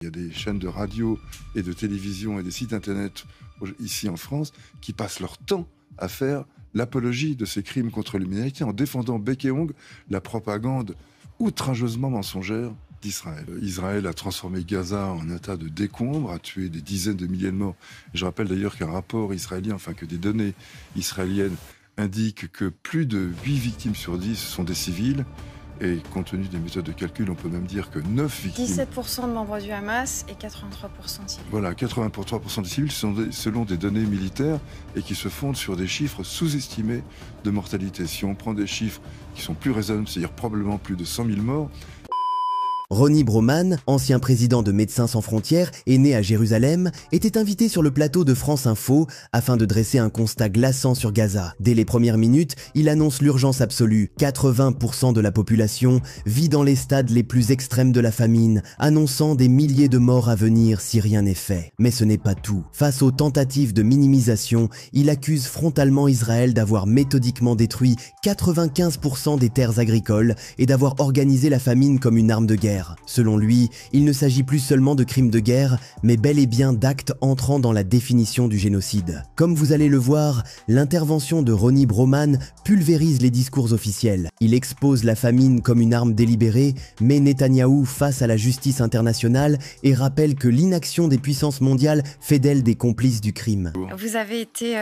Il y a des chaînes de radio et de télévision et des sites internet ici en France qui passent leur temps à faire l'apologie de ces crimes contre l'humanité en défendant bec et ongle la propagande outrageusement mensongère d'Israël. Israël a transformé Gaza en un tas de décombres, a tué des dizaines de milliers de morts. Je rappelle d'ailleurs qu'un rapport israélien, enfin que des données israéliennes indiquent que plus de 8 victimes sur 10 sont des civils. Et compte tenu des méthodes de calcul, on peut même dire que 9 victimes... 17% de membres du Hamas et 83% de civils. Voilà, 83% des civils sont selon des données militaires et qui se fondent sur des chiffres sous-estimés de mortalité. Si on prend des chiffres qui sont plus raisonnables, c'est-à-dire probablement plus de 100 000 morts... Ronnie Broman, ancien président de Médecins sans frontières et né à Jérusalem, était invité sur le plateau de France Info afin de dresser un constat glaçant sur Gaza. Dès les premières minutes, il annonce l'urgence absolue. 80% de la population vit dans les stades les plus extrêmes de la famine, annonçant des milliers de morts à venir si rien n'est fait. Mais ce n'est pas tout. Face aux tentatives de minimisation, il accuse frontalement Israël d'avoir méthodiquement détruit 95% des terres agricoles et d'avoir organisé la famine comme une arme de guerre. Selon lui, il ne s'agit plus seulement de crimes de guerre, mais bel et bien d'actes entrant dans la définition du génocide. Comme vous allez le voir, l'intervention de Ronnie Broman pulvérise les discours officiels. Il expose la famine comme une arme délibérée, met Netanyahou face à la justice internationale et rappelle que l'inaction des puissances mondiales fait d'elle des complices du crime. Vous avez été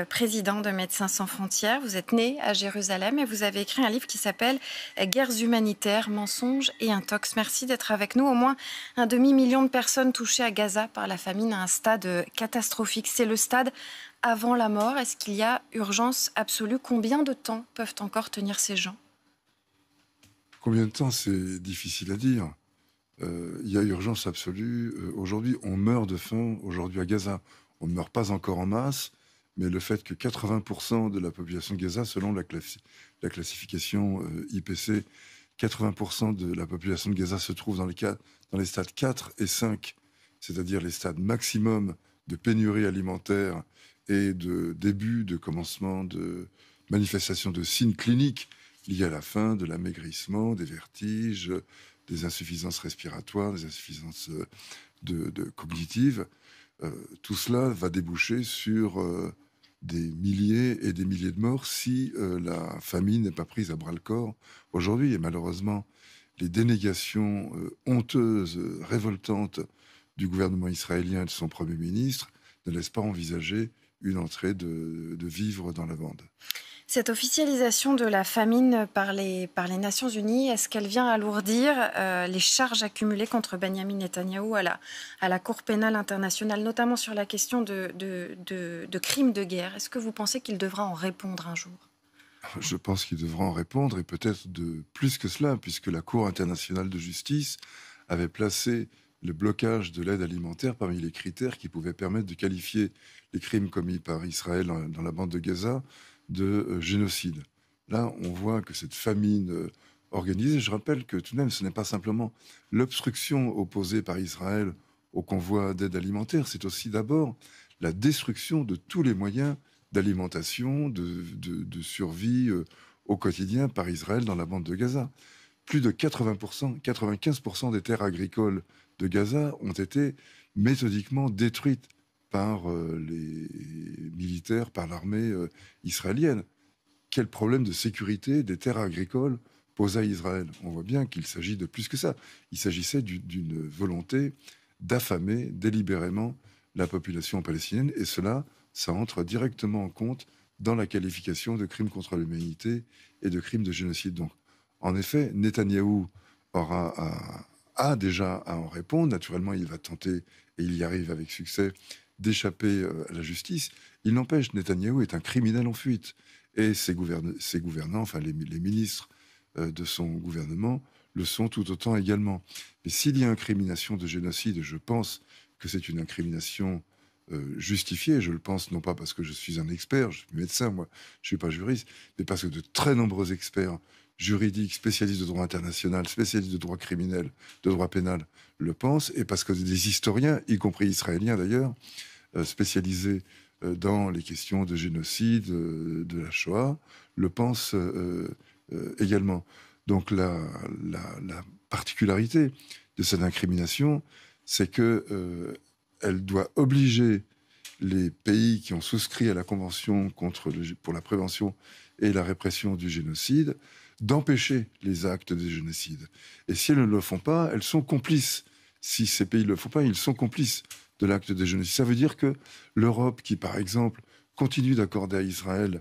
président de Médecins sans frontières, vous êtes né à Jérusalem et vous avez écrit un livre qui s'appelle « Guerres humanitaires, mensonges et intox ». Merci d'être avec nous. Au moins un demi-million de personnes touchées à Gaza par la famine à un stade catastrophique. C'est le stade avant la mort. Est-ce qu'il y a urgence absolue? Combien de temps peuvent encore tenir ces gens? Combien de temps, c'est difficile à dire. Il y a urgence absolue. Aujourd'hui, on meurt de faim aujourd'hui à Gaza. On ne meurt pas encore en masse, mais le fait que 80% de la population de Gaza, selon la classification IPC, 80% de la population de Gaza se trouve dans les stades 4 et 5, c'est-à-dire les stades maximum de pénurie alimentaire et de début, de commencement de manifestation de signes cliniques liés à la faim, de l'amaigrissement, des vertiges, des insuffisances respiratoires, des insuffisances cognitives. Tout cela va déboucher sur des milliers et des milliers de morts si la famine n'est pas prise à bras-le-corps aujourd'hui. Et malheureusement, les dénégations honteuses, révoltantes du gouvernement israélien et de son Premier ministre ne laissent pas envisager une entrée de vivres dans la bande. Cette officialisation de la famine par les Nations Unies, est-ce qu'elle vient alourdir les charges accumulées contre Benyamin Netanyahou à la Cour pénale internationale, notamment sur la question de crimes de guerre? Est-ce que vous pensez qu'il devra en répondre un jour? Je pense qu'il devra en répondre, et peut-être de plus que cela, puisque la Cour internationale de justice avait placé le blocage de l'aide alimentaire parmi les critères qui pouvaient permettre de qualifier les crimes commis par Israël dans la bande de Gaza de génocide. Là, on voit que cette famine organisée, je rappelle que tout de même, ce n'est pas simplement l'obstruction opposée par Israël au convoi d'aide alimentaire, c'est aussi d'abord la destruction de tous les moyens d'alimentation, de survie au quotidien par Israël dans la bande de Gaza. Plus de 80%, 95% des terres agricoles de Gaza ont été méthodiquement détruites par les militaires, par l'armée israélienne. Quel problème de sécurité des terres agricoles posa Israël? On voit bien qu'il s'agit de plus que ça. Il s'agissait d'une volonté d'affamer délibérément la population palestinienne, et cela, ça entre directement en compte dans la qualification de crimes contre l'humanité et de crimes de génocide. Donc, en effet, Netanyahou a déjà à en répondre. Naturellement, il va tenter, et il y arrive avec succès, d'échapper à la justice. Il n'empêche, Netanyahou est un criminel en fuite. Et ses gouvernants, enfin les ministres de son gouvernement, le sont tout autant également. Mais s'il y a incrimination de génocide, je pense que c'est une incrimination justifiée. Je le pense non pas parce que je suis un expert, je suis médecin, moi, je ne suis pas juriste, mais parce que de très nombreux experts juridiques, spécialistes de droit international, spécialistes de droit criminel, de droit pénal, le pensent, et parce que des historiens, y compris israéliens d'ailleurs, spécialisés dans les questions de génocide, de la Shoah, le pensent également. Donc la particularité de cette incrimination, c'est qu'elle doit obliger les pays qui ont souscrit à la Convention pour la prévention et la répression du génocide d'empêcher les actes de génocide. Et si elles ne le font pas, elles sont complices. Si ces pays ne le font pas, ils sont complices de l'acte de génocide. Ça veut dire que l'Europe, qui par exemple continue d'accorder à Israël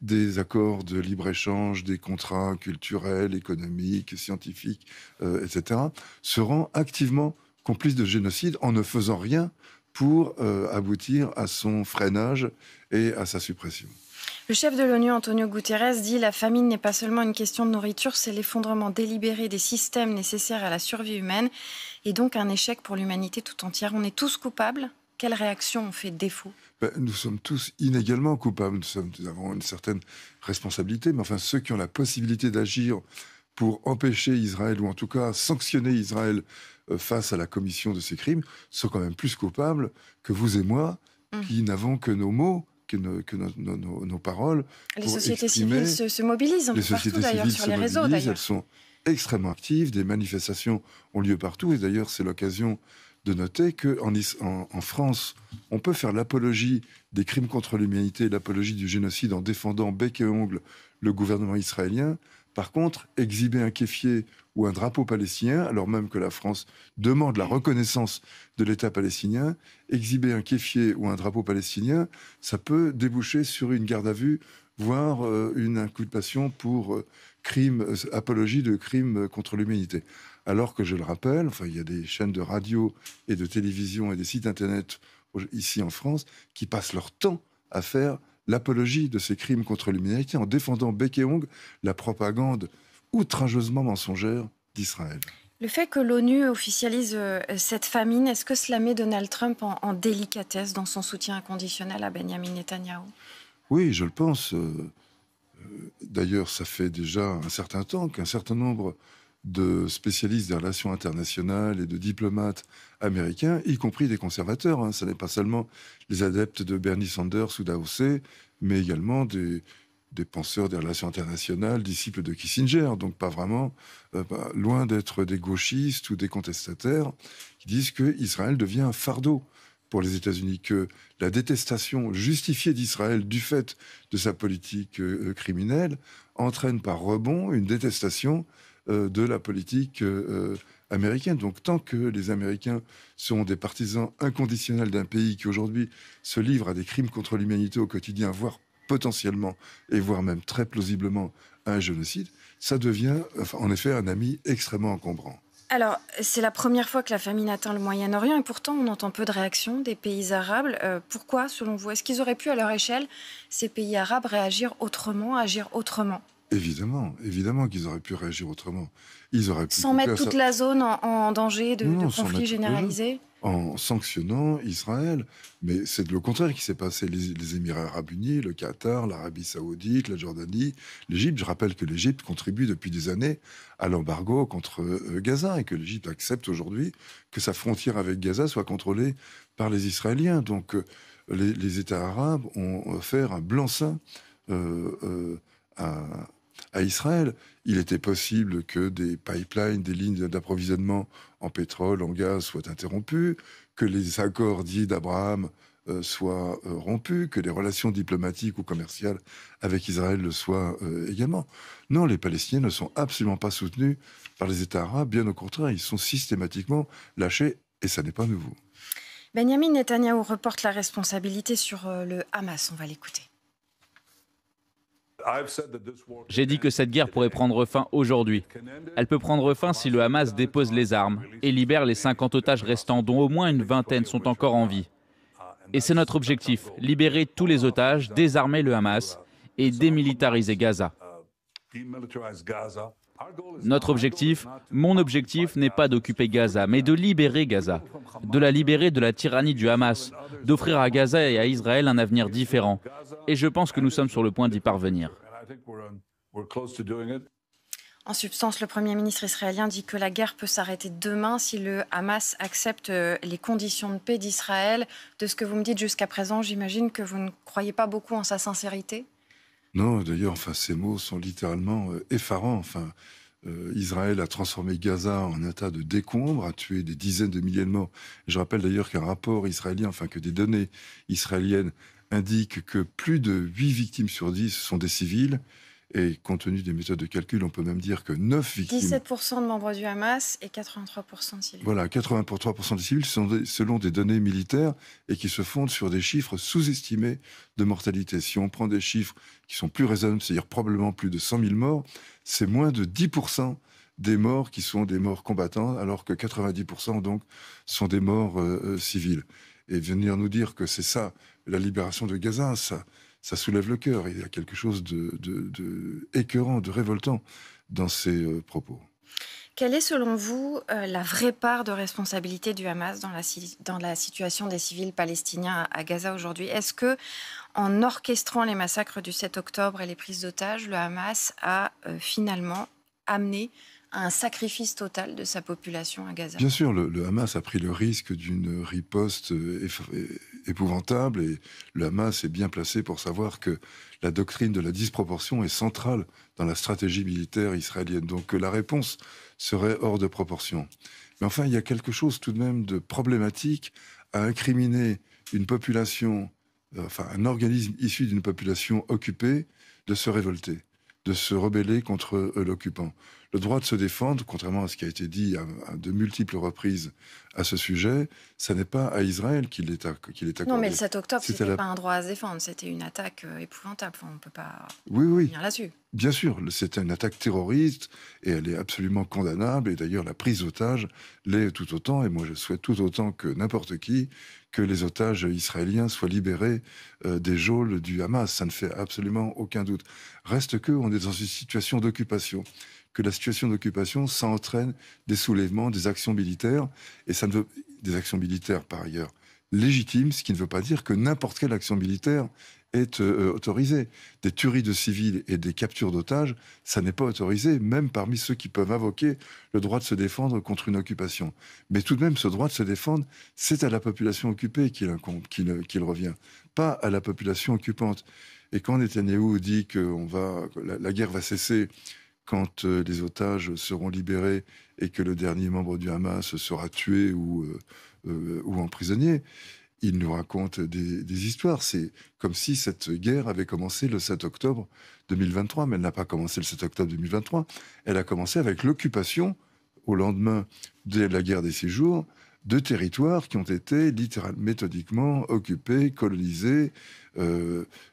des accords de libre-échange, des contrats culturels, économiques, scientifiques, etc., se rend activement complice de génocide en ne faisant rien pour aboutir à son freinage et à sa suppression. Le chef de l'ONU, Antonio Guterres, dit « La famine n'est pas seulement une question de nourriture, c'est l'effondrement délibéré des systèmes nécessaires à la survie humaine et donc un échec pour l'humanité tout entière. On est tous coupables. Quelles réactions ont fait défaut ?» Nous sommes tous inégalement coupables. Nous avons une certaine responsabilité, mais enfin, ceux qui ont la possibilité d'agir pour empêcher Israël, ou en tout cas sanctionner Israël face à la commission de ces crimes, sont quand même plus coupables que vous et moi, qui n'avons que nos mots, que nos paroles. Les sociétés civiles se mobilisent un peu partout d'ailleurs, sur les réseaux d'ailleurs. Elles sont extrêmement actives, des manifestations ont lieu partout, et d'ailleurs c'est l'occasion de noter qu'en France, on peut faire l'apologie des crimes contre l'humanité, l'apologie du génocide en défendant bec et ongle le gouvernement israélien. Par contre, exhiber un kéfier ou un drapeau palestinien, alors même que la France demande la reconnaissance de l'État palestinien, exhiber un kéfier ou un drapeau palestinien, ça peut déboucher sur une garde à vue, voire une inculpation pour apologie de crimes contre l'humanité. Alors que, je le rappelle, il y a des chaînes de radio et de télévision et des sites internet ici en France qui passent leur temps à faire l'apologie de ces crimes contre l'humanité en défendant bec et ongle la propagande outrageusement mensongère d'Israël. Le fait que l'ONU officialise cette famine, est-ce que cela met Donald Trump en délicatesse dans son soutien inconditionnel à Benyamin Netanyahou ? Oui, je le pense. D'ailleurs, ça fait déjà un certain temps qu'un certain nombre de spécialistes des relations internationales et de diplomates américains, y compris des conservateurs. Ce n'est pas seulement les adeptes de Bernie Sanders ou d'AOC, mais également des penseurs des relations internationales, disciples de Kissinger, donc pas vraiment, loin d'être des gauchistes ou des contestataires, qui disent qu'Israël devient un fardeau pour les États-Unis, que la détestation justifiée d'Israël du fait de sa politique criminelle entraîne par rebond une détestation de la politique américaine. Donc tant que les Américains sont des partisans inconditionnels d'un pays qui aujourd'hui se livre à des crimes contre l'humanité au quotidien, voire potentiellement, et voire même très plausiblement à un génocide, ça devient en effet un ami extrêmement encombrant. Alors, c'est la première fois que la famine atteint le Moyen-Orient et pourtant on entend peu de réactions des pays arabes. Pourquoi, selon vous ? Est-ce qu'ils auraient pu, à leur échelle, ces pays arabes, réagir autrement, agir autrement ? Évidemment qu'ils auraient pu réagir autrement. Ils auraient pu sans mettre toute la zone en danger de conflit généralisé ? En sanctionnant Israël. Mais c'est le contraire qui s'est passé. Les Émirats arabes unis, le Qatar, l'Arabie saoudite, la Jordanie, l'Égypte. Je rappelle que l'Égypte contribue depuis des années à l'embargo contre Gaza et que l'Égypte accepte aujourd'hui que sa frontière avec Gaza soit contrôlée par les Israéliens. Donc les États arabes ont offert un blanc-seing à Israël. Il était possible que des pipelines, des lignes d'approvisionnement en pétrole, en gaz soient interrompus, que les accords dits d'Abraham soient rompus, que les relations diplomatiques ou commerciales avec Israël le soient également. Non, les Palestiniens ne sont absolument pas soutenus par les États arabes, bien au contraire, ils sont systématiquement lâchés et ça n'est pas nouveau. Benyamin Netanyahou reporte la responsabilité sur le Hamas, on va l'écouter. J'ai dit que cette guerre pourrait prendre fin aujourd'hui. Elle peut prendre fin si le Hamas dépose les armes et libère les 50 otages restants, dont au moins une vingtaine sont encore en vie. Et c'est notre objectif, libérer tous les otages, désarmer le Hamas et démilitariser Gaza. Notre objectif, mon objectif n'est pas d'occuper Gaza, mais de libérer Gaza, de la libérer de la tyrannie du Hamas, d'offrir à Gaza et à Israël un avenir différent. Et je pense que nous sommes sur le point d'y parvenir. En substance, le Premier ministre israélien dit que la guerre peut s'arrêter demain si le Hamas accepte les conditions de paix d'Israël. De ce que vous me dites jusqu'à présent, j'imagine que vous ne croyez pas beaucoup en sa sincérité ? Non, d'ailleurs, ces mots sont littéralement effarants. Israël a transformé Gaza en un tas de décombres, a tué des dizaines de milliers de morts. Je rappelle d'ailleurs qu'un rapport israélien, enfin que des données israéliennes indiquent que plus de 8 victimes sur 10 sont des civils. Et compte tenu des méthodes de calcul, on peut même dire que 9 victimes... 17% de membres du Hamas et 83% de civils. Voilà, 83% des civils sont selon des données militaires et qui se fondent sur des chiffres sous-estimés de mortalité. Si on prend des chiffres qui sont plus raisonnables, c'est-à-dire probablement plus de 100 000 morts, c'est moins de 10% des morts qui sont des morts combattants, alors que 90% donc sont des morts civiles. Et venir nous dire que c'est ça, la libération de Gaza, ça soulève le cœur. Il y a quelque chose de écœurant, de révoltant dans ces propos. Quelle est, selon vous, la vraie part de responsabilité du Hamas dans la situation des civils palestiniens à Gaza aujourd'hui? Est-ce que, en orchestrant les massacres du 7 octobre et les prises d'otages, le Hamas a finalement amené à un sacrifice total de sa population à Gaza? Bien sûr, le Hamas a pris le risque d'une riposte épouvantable, et le Hamas est bien placé pour savoir que la doctrine de la disproportion est centrale dans la stratégie militaire israélienne. Donc la réponse serait hors de proportion. Mais enfin, il y a quelque chose tout de même de problématique à incriminer une population, un organisme issu d'une population occupée, de se révolter, de se rebeller contre l'occupant. Le droit de se défendre, contrairement à ce qui a été dit à de multiples reprises à ce sujet, ça n'est pas à Israël qu'il est accordé. Non, mais le 7 octobre, ce n'était pas un droit à se défendre, c'était une attaque épouvantable. Enfin, on ne peut pas revenir là-dessus. Bien sûr, c'était une attaque terroriste et elle est absolument condamnable. Et d'ailleurs, la prise d'otages l'est tout autant. Et moi, je souhaite tout autant que n'importe qui que les otages israéliens soient libérés des geôles du Hamas. Ça ne fait absolument aucun doute. Reste qu'on est dans une situation d'occupation. Que la situation d'occupation, ça entraîne des soulèvements, des actions militaires, et ça ne veut des actions militaires par ailleurs légitimes, ce qui ne veut pas dire que n'importe quelle action militaire est autorisée. Des tueries de civils et des captures d'otages, ça n'est pas autorisé, même parmi ceux qui peuvent invoquer le droit de se défendre contre une occupation. Mais tout de même, ce droit de se défendre, c'est à la population occupée qu'il incombe, qu'il revient, pas à la population occupante. Et quand Netanyahou dit que la guerre va cesser quand les otages seront libérés et que le dernier membre du Hamas sera tué ou emprisonné, il nous raconte des histoires. C'est comme si cette guerre avait commencé le 7 octobre 2023, mais elle n'a pas commencé le 7 octobre 2023. Elle a commencé avec l'occupation, au lendemain de la guerre des 6 jours, de territoires qui ont été littéralement, méthodiquement occupés, colonisés,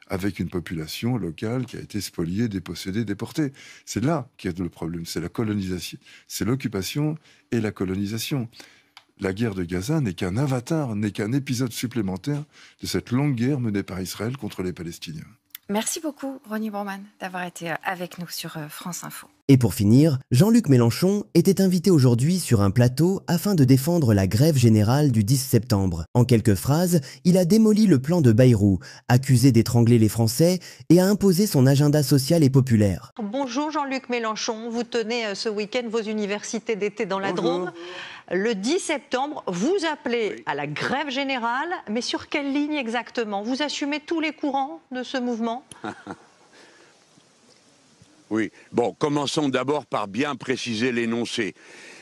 avec une population locale qui a été spoliée, dépossédée, déportée. C'est là qu'il y a le problème, c'est la colonisation, c'est l'occupation et la colonisation. La guerre de Gaza n'est qu'un avatar, n'est qu'un épisode supplémentaire de cette longue guerre menée par Israël contre les Palestiniens. Merci beaucoup, Ronnie Broman, d'avoir été avec nous sur France Info. Et pour finir, Jean-Luc Mélenchon était invité aujourd'hui sur un plateau afin de défendre la grève générale du 10 septembre. En quelques phrases, il a démoli le plan de Bayrou, accusé d'étrangler les Français et a imposé son agenda social et populaire. Bonjour Jean-Luc Mélenchon, vous tenez ce week-end vos universités d'été dans la Drôme. Le 10 septembre, vous appelez à la grève générale, mais sur quelle ligne exactement? Vous assumez tous les courants de ce mouvement? Oui. Bon, commençons d'abord par bien préciser l'énoncé.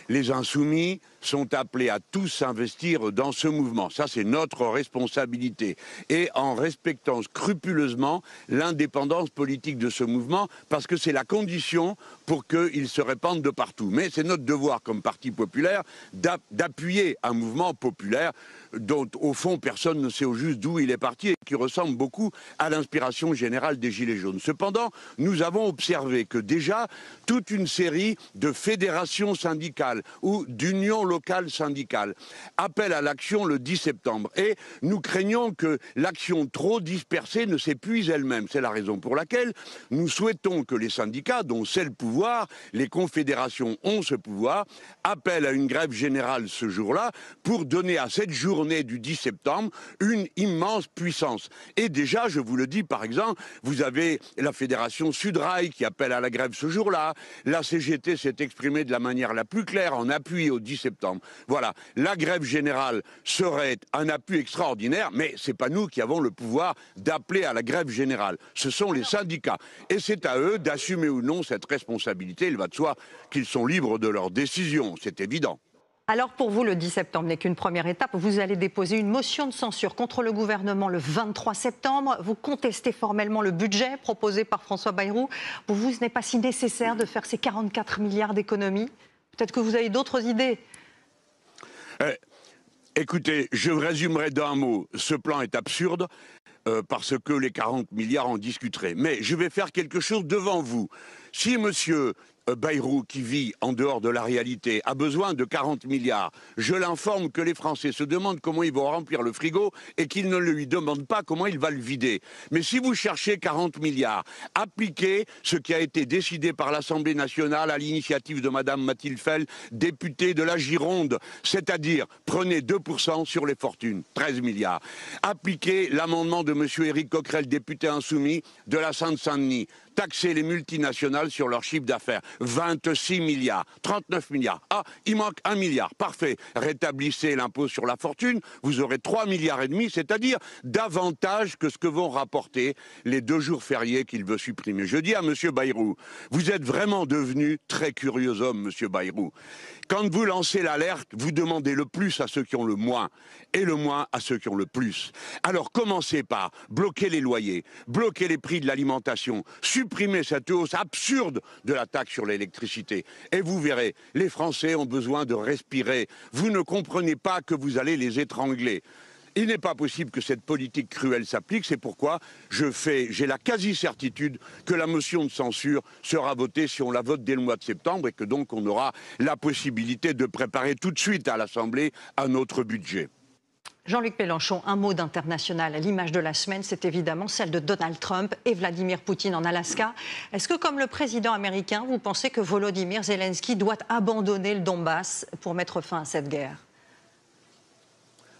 Les insoumis sont appelés à tous s'investir dans ce mouvement. Ça, c'est notre responsabilité. Et en respectant scrupuleusement l'indépendance politique de ce mouvement, parce que c'est la condition pour qu'il se répande de partout. Mais c'est notre devoir comme Parti populaire d'appuyer un mouvement populaire dont, au fond, personne ne sait au juste d'où il est parti et qui ressemble beaucoup à l'inspiration générale des Gilets jaunes. Cependant, nous avons observé que déjà, toute une série de fédérations syndicales ou d'unions locales syndicales appellent à l'action le 10 septembre. Et nous craignons que l'action trop dispersée ne s'épuise elle-même. C'est la raison pour laquelle nous souhaitons que les syndicats, dont c'est le pouvoir, les confédérations ont ce pouvoir, appellent à une grève générale ce jour-là pour donner à cette journée du 10 septembre une immense puissance. Et déjà, je vous le dis, par exemple, vous avez la fédération Sudrail qui appelle à la grève ce jour-là. La CGT s'est exprimée de la manière la plus claire en appui au 10 septembre septembre. Voilà, la grève générale serait un appui extraordinaire, mais ce n'est pas nous qui avons le pouvoir d'appeler à la grève générale. Ce sont les syndicats. Et c'est à eux d'assumer ou non cette responsabilité. Il va de soi qu'ils sont libres de leurs décisions, c'est évident. Alors pour vous, le 10 septembre n'est qu'une première étape. Vous allez déposer une motion de censure contre le gouvernement le 23 septembre. Vous contestez formellement le budget proposé par François Bayrou. Pour vous, ce n'est pas si nécessaire de faire ces 44 milliards d'économies? Peut-être que vous avez d'autres idées. Écoutez, je résumerai d'un mot. Ce plan est absurde parce que les 40 milliards en discuteraient. Mais je vais faire quelque chose devant vous. Si monsieur Bayrou, qui vit en dehors de la réalité, a besoin de 40 milliards, je l'informe que les Français se demandent comment ils vont remplir le frigo et qu'ils ne lui demandent pas comment il va le vider. Mais si vous cherchez 40 milliards, appliquez ce qui a été décidé par l'Assemblée nationale à l'initiative de Madame Mathilde Fell, députée de la Gironde, c'est-à-dire prenez 2% sur les fortunes, 13 milliards. Appliquez l'amendement de monsieur Éric Coquerel, député insoumis de la Seine-Saint-Denis. Taxer les multinationales sur leur chiffre d'affaires. 26 milliards, 39 milliards. Ah, il manque 1 milliard. Parfait. Rétablissez l'impôt sur la fortune. Vous aurez 3 milliards et demi, c'est-à-dire davantage que ce que vont rapporter les 2 jours fériés qu'il veut supprimer. Je dis à monsieur Bayrou, vous êtes vraiment devenu très curieux homme, monsieur Bayrou. Quand vous lancez l'alerte, vous demandez le plus à ceux qui ont le moins et le moins à ceux qui ont le plus. Alors commencez par bloquer les loyers, bloquer les prix de l'alimentation, supprimer cette hausse absurde de la taxe sur l'électricité. Et vous verrez, les Français ont besoin de respirer. Vous ne comprenez pas que vous allez les étrangler. Il n'est pas possible que cette politique cruelle s'applique, c'est pourquoi j'ai la quasi-certitude que la motion de censure sera votée si on la vote dès le mois de septembre et que donc on aura la possibilité de préparer tout de suite à l'Assemblée un autre budget. Jean-Luc Mélenchon, un mot d'international. L'image de la semaine, c'est évidemment celle de Donald Trump et Vladimir Poutine en Alaska. Est-ce que, comme le président américain, vous pensez que Volodymyr Zelensky doit abandonner le Donbass pour mettre fin à cette guerre ?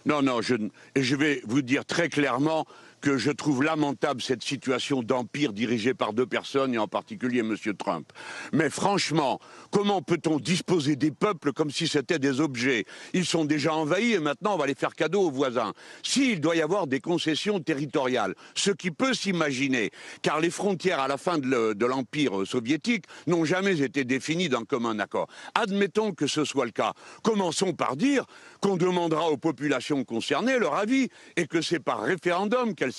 Non, je vais vous dire très clairement que je trouve lamentable cette situation d'empire dirigée par 2 personnes, et en particulier M. Trump. Mais franchement, comment peut-on disposer des peuples comme si c'était des objets? Ils sont déjà envahis et maintenant on va les faire cadeau aux voisins. S'il doit y avoir des concessions territoriales, ce qui peut s'imaginer, car les frontières à la fin de l'empire soviétique n'ont jamais été définies d'un commun accord. Admettons que ce soit le cas. Commençons par dire qu'on demandera aux populations concernées leur avis et que c'est par référendum qu'elles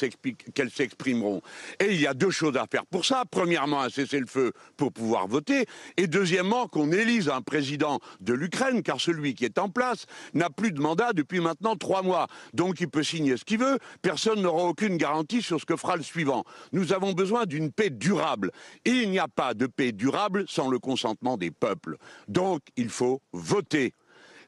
s'exprimeront. Et il y a 2 choses à faire pour ça. Premièrement, un cessez-le-feu pour pouvoir voter. Et deuxièmement, qu'on élise un président de l'Ukraine, car celui qui est en place n'a plus de mandat depuis maintenant 3 mois. Donc il peut signer ce qu'il veut. Personne n'aura aucune garantie sur ce que fera le suivant. Nous avons besoin d'une paix durable. Et il n'y a pas de paix durable sans le consentement des peuples. Donc il faut voter.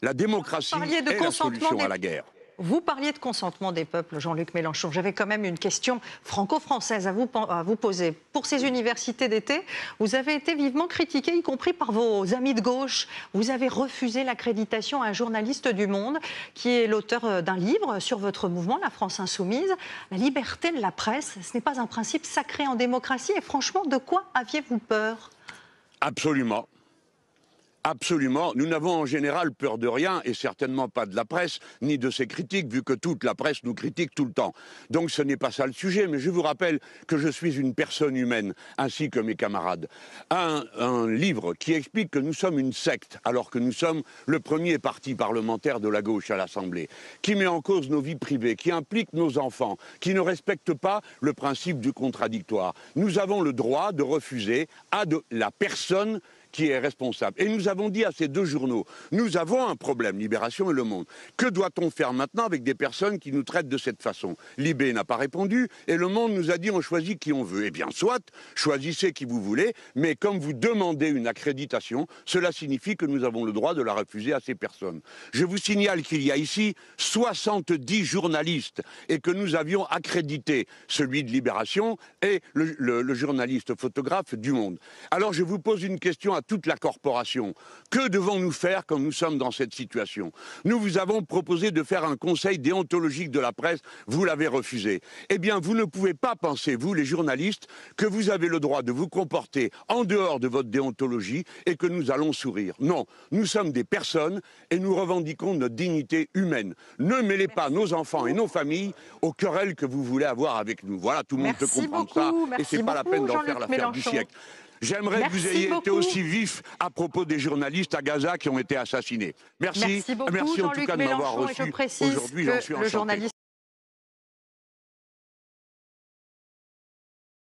La démocratie est la solution à la guerre. Vous parliez de consentement des peuples, Jean-Luc Mélenchon. J'avais quand même une question franco-française à vous poser. Pour ces universités d'été, vous avez été vivement critiqué, y compris par vos amis de gauche. Vous avez refusé l'accréditation à un journaliste du Monde qui est l'auteur d'un livre sur votre mouvement, la France Insoumise. La liberté de la presse, ce n'est pas un principe sacré en démocratie. Et franchement, de quoi aviez-vous peur ? Absolument. Absolument. Nous n'avons en général peur de rien, et certainement pas de la presse, ni de ses critiques, vu que toute la presse nous critique tout le temps. Donc ce n'est pas ça le sujet, mais je vous rappelle que je suis une personne humaine, ainsi que mes camarades. Un livre qui explique que nous sommes une secte, alors que nous sommes le premier parti parlementaire de la gauche à l'Assemblée, qui met en cause nos vies privées, qui implique nos enfants, qui ne respecte pas le principe du contradictoire. Nous avons le droit de refuser à la personne qui est responsable. Et nous avons dit à ces 2 journaux, nous avons un problème, Libération et Le Monde. Que doit-on faire maintenant avec des personnes qui nous traitent de cette façon? Libé n'a pas répondu et Le Monde nous a dit on choisit qui on veut. Eh bien soit, choisissez qui vous voulez, mais comme vous demandez une accréditation, cela signifie que nous avons le droit de la refuser à ces personnes. Je vous signale qu'il y a ici 70 journalistes et que nous avions accrédité celui de Libération et le journaliste photographe du Monde. Alors je vous pose une question à toute la corporation. Que devons-nous faire quand nous sommes dans cette situation? Nous vous avons proposé de faire un conseil déontologique de la presse, vous l'avez refusé. Eh bien, vous ne pouvez pas penser, vous les journalistes, que vous avez le droit de vous comporter en dehors de votre déontologie et que nous allons sourire. Non, nous sommes des personnes et nous revendiquons notre dignité humaine. Ne mêlez pas nos enfants et nos familles aux querelles que vous voulez avoir avec nous. Voilà, tout le monde peut comprendre ça et c'est pas la peine d'en faire l'affaire du siècle. J'aimerais que vous ayez été aussi vif à propos des journalistes à Gaza qui ont été assassinés. Merci. Merci beaucoup, Merci en tout Jean-Luc cas de m'avoir Mélenchon, reçu et je précise aujourd'hui, j'en suis que le enchanté. journaliste